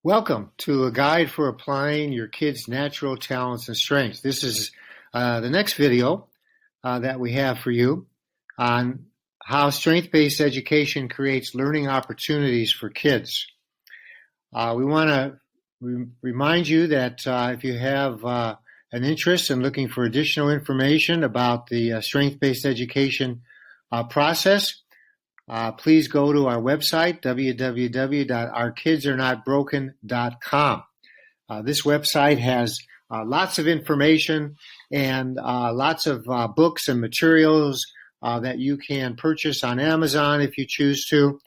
Welcome to a guide for applying your kids' natural talents and strengths. This is the next video that we have for you on how strength-based education creates learning opportunities for kids. We want to remind you that if you have an interest in looking for additional information about the strength-based education process, please go to our website, www.ourkidsarenotbroken.com. This website has lots of information and lots of books and materials that you can purchase on Amazon if you choose to.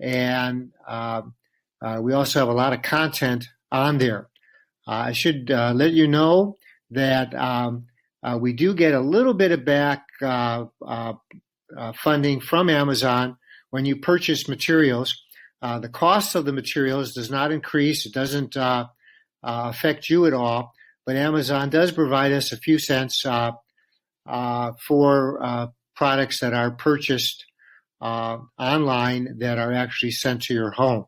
And we also have a lot of content on there. I should let you know that we do get a little bit of back funding from Amazon when you purchase materials. The cost of the materials does not increase. It doesn't affect you at all, but Amazon does provide us a few cents for products that are purchased online that are actually sent to your home.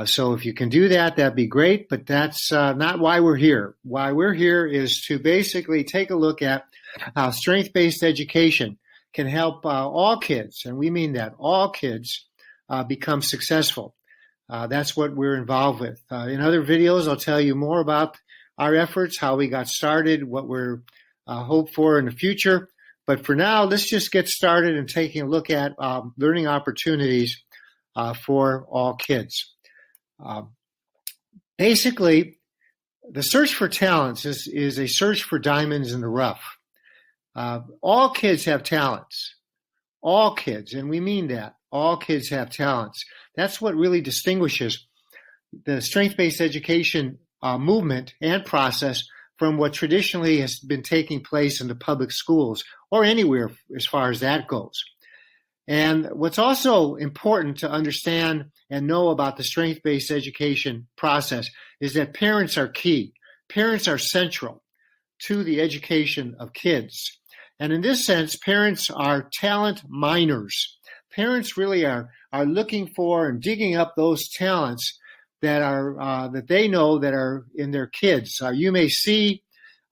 So if you can do that, that'd be great, but that's not why we're here. Why we're here is to basically take a look at how strength-based education can help all kids, and we mean that, all kids become successful. That's what we're involved with. In other videos, I'll tell you more about our efforts, how we got started, what we're hope for in the future. But for now, let's just get started and taking a look at learning opportunities for all kids. Basically, the search for talents is a search for diamonds in the rough. All kids have talents. All kids, and we mean that. All kids have talents. That's what really distinguishes the strength-based education movement and process from what traditionally has been taking place in the public schools or anywhere as far as that goes. And what's also important to understand and know about the strength-based education process is that parents are key. Parents are central to the education of kids. And in this sense, parents are talent miners. Parents really are looking for and digging up those talents that are that they know that are in their kids. You may see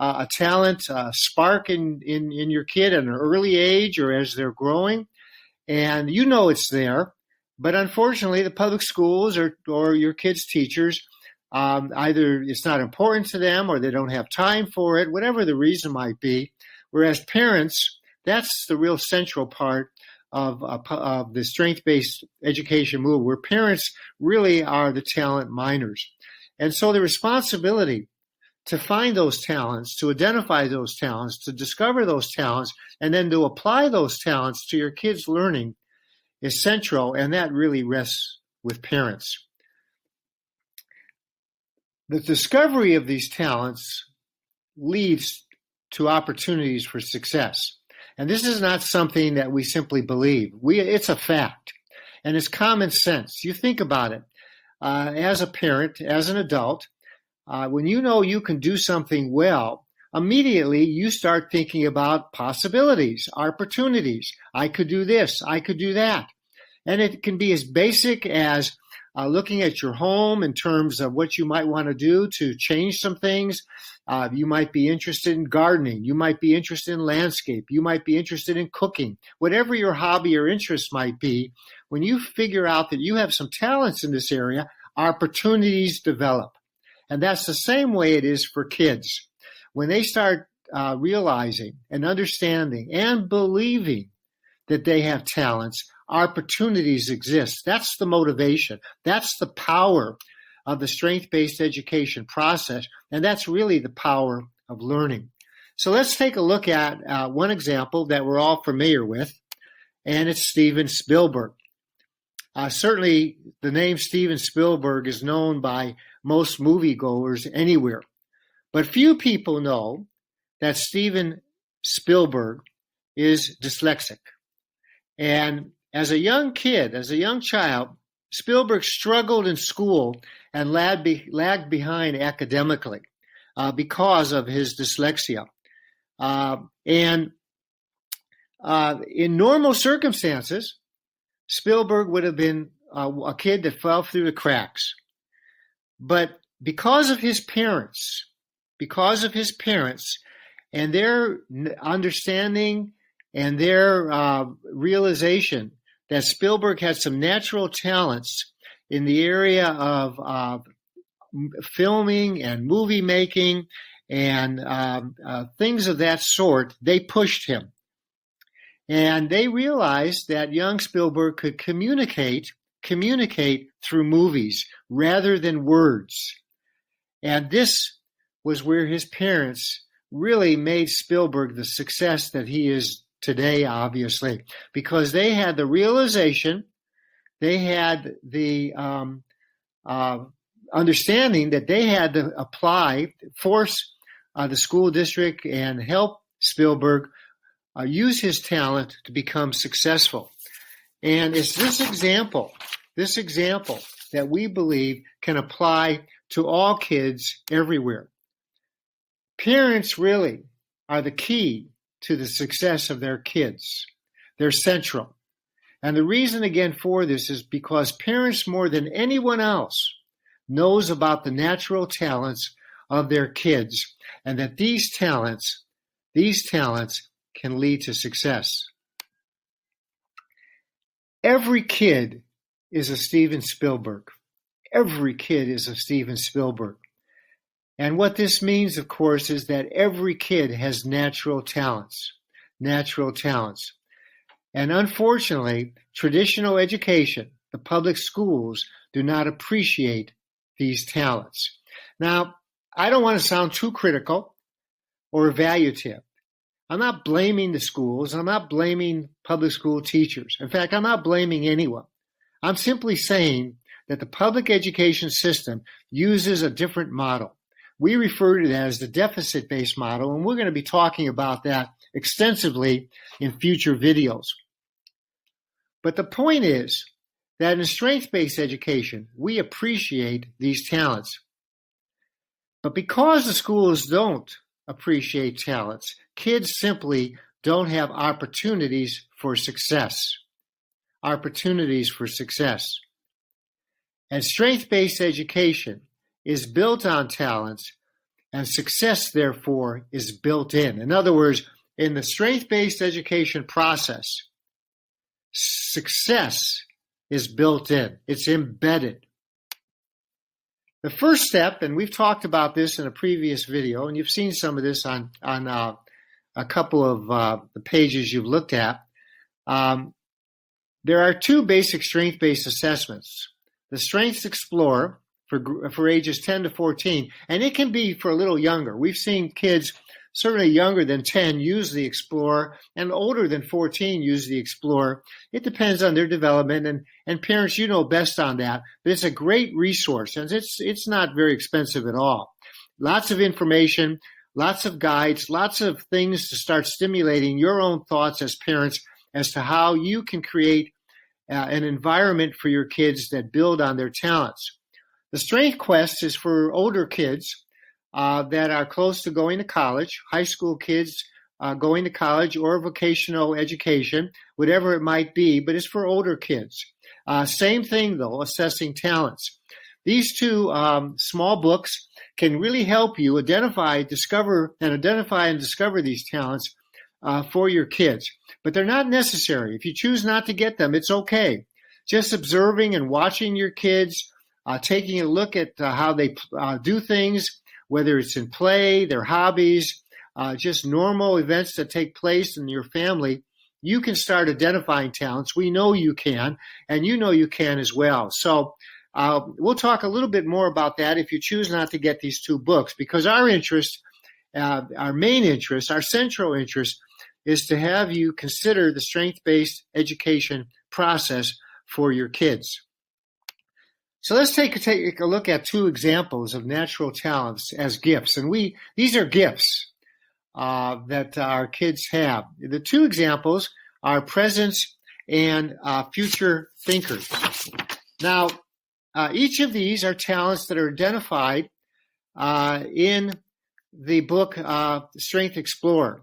a talent spark in your kid at an early age or as they're growing, and you know it's there. But unfortunately, the public schools or your kids' teachers, either it's not important to them or they don't have time for it, whatever the reason might be. Whereas parents, that's the real central part of the strength-based education movement, where parents really are the talent miners. And so the responsibility to find those talents, to identify those talents, to discover those talents, and then to apply those talents to your kids' learning is central, and that really rests with parents. The discovery of these talents leads to opportunities for success. And this is not something that we simply believe. It's a fact, and it's common sense. You think about it. As a parent, as an adult, when you know you can do something well, immediately you start thinking about possibilities, opportunities. I could do this, I could do that. And it can be as basic as looking at your home in terms of what you might want to do to change some things. You might be interested in gardening. You might be interested in landscape. You might be interested in cooking. Whatever your hobby or interest might be, when you figure out that you have some talents in this area, opportunities develop. And that's the same way it is for kids. When they start realizing and understanding and believing that they have talents, opportunities exist. That's the motivation. That's the power of the strength-based education process, and that's really the power of learning. So let's take a look at one example that we're all familiar with, and it's Steven Spielberg. Certainly, the name Steven Spielberg is known by most moviegoers anywhere, but few people know that Steven Spielberg is dyslexic. And as a young kid, as a young child, Spielberg struggled in school and lagged behind academically because of his dyslexia. In normal circumstances, Spielberg would have been a kid that fell through the cracks. But because of his parents and their understanding and their realization that Spielberg had some natural talents in the area of filming and movie making and things of that sort, they pushed him. And they realized that young Spielberg could communicate through movies rather than words. And this was where his parents really made Spielberg the success that he is today, obviously, because they had the realization, they had the understanding that they had to force the school district and help Spielberg use his talent to become successful. And it's this example that we believe can apply to all kids everywhere. Parents really are the key to the success of their kids. They're central. And the reason again for this is because parents more than anyone else knows about the natural talents of their kids and that these talents can lead to success. Every kid is a Steven Spielberg. Every kid is a Steven Spielberg. And what this means, of course, is that every kid has natural talents. And unfortunately, traditional education, the public schools, do not appreciate these talents. Now, I don't want to sound too critical or evaluative. I'm not blaming the schools. I'm not blaming public school teachers. In fact, I'm not blaming anyone. I'm simply saying that the public education system uses a different model. We refer to that as the deficit-based model, and we're going to be talking about that extensively in future videos. But the point is that in strength-based education, we appreciate these talents. But because the schools don't appreciate talents, kids simply don't have opportunities for success. And strength-based education is built on talents, and success, therefore, is built in. In other words, in the strength-based education process, success is built in. It's embedded. The first step, and we've talked about this in a previous video, and you've seen some of this on a couple of the pages you've looked at. There are two basic strength-based assessments. The Strengths Explorer for ages 10 to 14, and it can be for a little younger. We've seen kids certainly younger than 10 use the Explorer, and older than 14 use the Explorer. It depends on their development, and parents, you know best on that. But it's a great resource, and it's not very expensive at all. Lots of information, lots of guides, lots of things to start stimulating your own thoughts as parents as to how you can create an environment for your kids that build on their talents. The Strength Quest is for older kids that are close to going to college, high school kids going to college or vocational education, whatever it might be, but it's for older kids. Same thing, though, assessing talents. These two small books can really help you identify and discover these talents for your kids. But they're not necessary. If you choose not to get them, it's okay. Just observing and watching your kids, taking a look at how they do things, whether it's in play, their hobbies, just normal events that take place in your family, you can start identifying talents. We know you can, and you know you can as well. So we'll talk a little bit more about that if you choose not to get these two books, because our interest, our main interest, our central interest is to have you consider the strength-based education process for your kids. So let's take a look at two examples of natural talents as gifts. And these are gifts that our kids have. The two examples are presence and future thinkers. Now, each of these are talents that are identified in the book Strength Explorer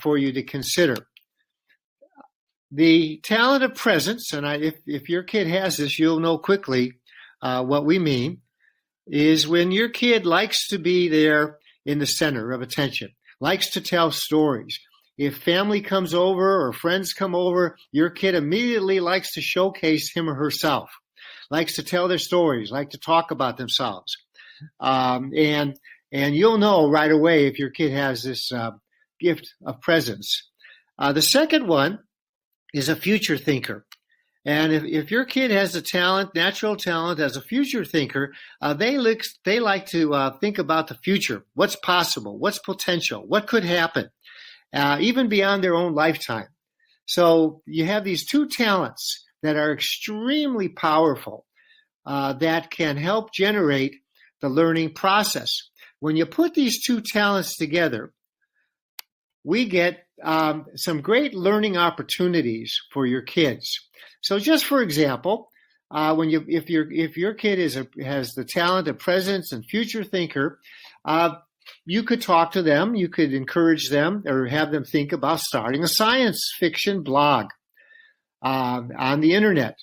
for you to consider. The talent of presence, and if your kid has this, you'll know quickly what we mean. is when your kid likes to be there in the center of attention, likes to tell stories. If family comes over or friends come over, your kid immediately likes to showcase him or herself, likes to tell their stories, like to talk about themselves. And you'll know right away if your kid has this gift of presence. The second one is a future thinker. And if your kid has the talent, natural talent as a future thinker, they like to think about the future, what's possible, what's potential, what could happen, even beyond their own lifetime. So you have these two talents that are extremely powerful that can help generate the learning process. When you put these two talents together, we get some great learning opportunities for your kids. So just for example, if your kid has the talent of presence and future thinker, you could talk to them, you could encourage them or have them think about starting a science fiction blog on the internet.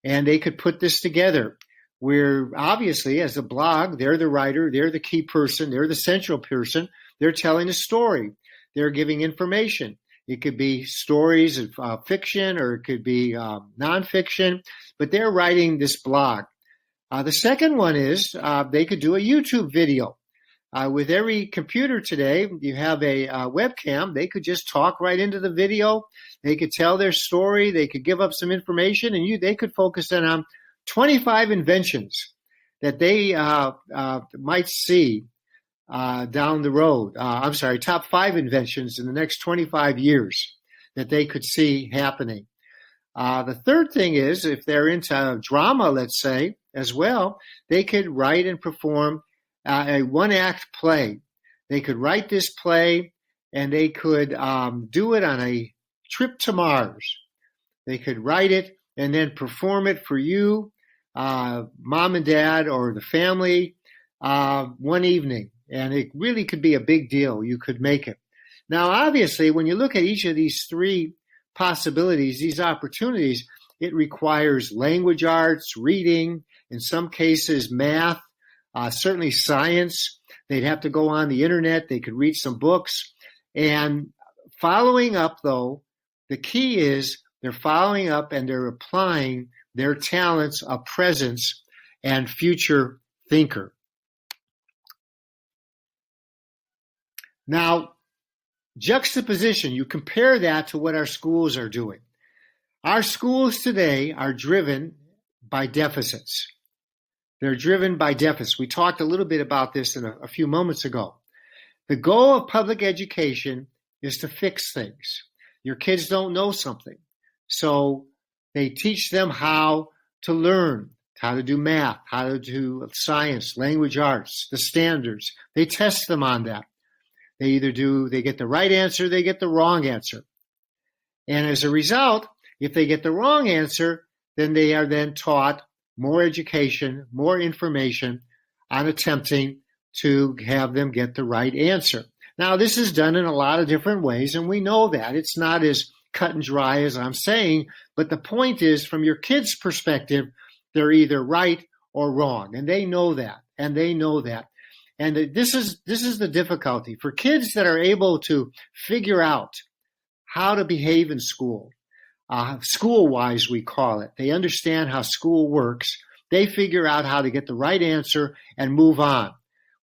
And they could put this together where obviously as a blog, they're the writer, they're the key person, they're the central person, they're telling a story, they're giving information. It could be stories of fiction or it could be nonfiction, but they're writing this blog. The second one is they could do a YouTube video. With every computer today, you have a webcam. They could just talk right into the video. They could tell their story. They could give up some information, and they could focus in on 25 inventions that they might see down the road. Top 5 inventions in the next 25 years that they could see happening. The third thing is if they're into drama, let's say, as well, they could write and perform a one-act play. They could write this play and they could do it on a trip to Mars. They could write it and then perform it for you, mom and dad, or the family one evening. And it really could be a big deal. You could make it. Now, obviously, when you look at each of these 3 possibilities, these opportunities, it requires language arts, reading, in some cases, math, certainly science. They'd have to go on the internet. They could read some books. And following up, though, the key is they're following up and they're applying their talents of presence and future thinker. Now, juxtaposition, you compare that to what our schools are doing. Our schools today are driven by deficits. They're driven by deficits. We talked a little bit about this in a few moments ago. The goal of public education is to fix things. Your kids don't know something, so they teach them how to learn, how to do math, how to do science, language arts, the standards. They test them on that. They get the right answer, they get the wrong answer. And as a result, if they get the wrong answer, then they are then taught more education, more information on attempting to have them get the right answer. Now, this is done in a lot of different ways, and we know that. It's not as cut and dry as I'm saying, but the point is, from your kids' perspective, they're either right or wrong, and they know that, and they know that. And this is the difficulty. For kids that are able to figure out how to behave in school, school-wise we call it, they understand how school works, they figure out how to get the right answer and move on.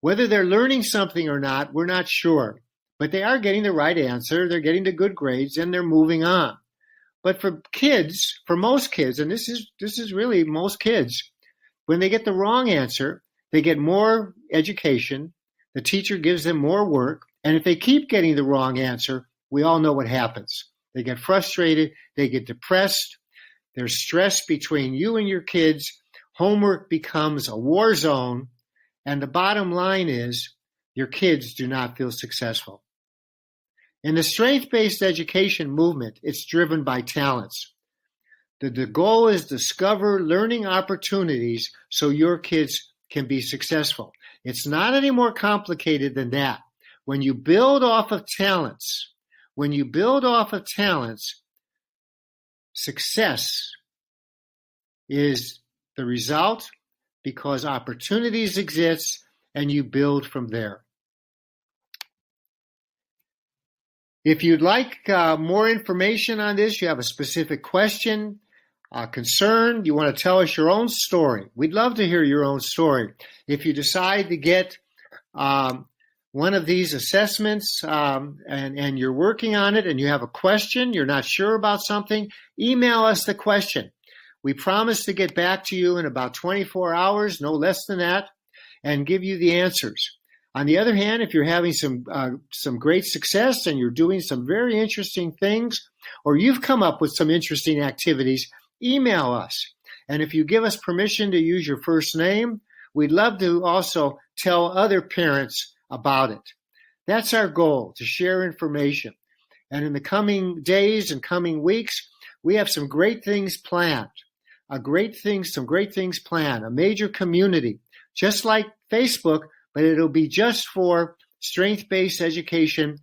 Whether they're learning something or not, we're not sure. But they are getting the right answer, they're getting the good grades, and they're moving on. But for most kids, and this is really most kids, when they get the wrong answer, they get more education, the teacher gives them more work, and if they keep getting the wrong answer, we all know what happens. They get frustrated, they get depressed, there's stress between you and your kids, homework becomes a war zone, and the bottom line is your kids do not feel successful. In the strength-based education movement, it's driven by talents. The goal is to discover learning opportunities so your kids can be successful. It's not any more complicated than that. When you build off of talents, success is the result, because opportunities exist and you build from there. If you'd like more information on this, you have a specific question, concern, you want to tell us your own story. We'd love to hear your own story. If you decide to get one of these assessments and you're working on it and you have a question, you're not sure about something, email us the question. We promise to get back to you in about 24 hours, no less than that, and give you the answers. On the other hand, if you're having some great success and you're doing some very interesting things, or you've come up with some interesting activities, email us. And if you give us permission to use your first name, we'd love to also tell other parents about it. That's our goal, to share information. And in the coming days and coming weeks, we have some great things planned. Some great things planned. A major community, just like Facebook, but it'll be just for strength-based education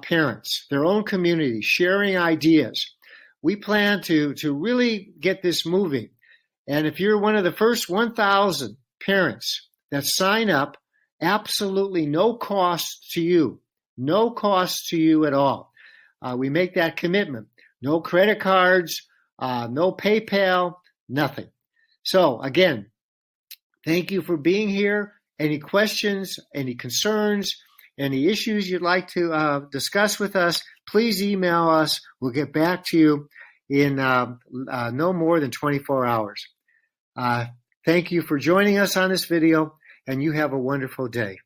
parents, their own community, sharing ideas. We plan to really get this moving. And if you're one of the first 1,000 parents that sign up, absolutely no cost to you at all. We make that commitment. No credit cards, no PayPal, nothing. So again, thank you for being here. Any questions, any concerns, any issues you'd like to discuss with us, please email us. We'll get back to you in no more than 24 hours. Thank you for joining us on this video, and you have a wonderful day.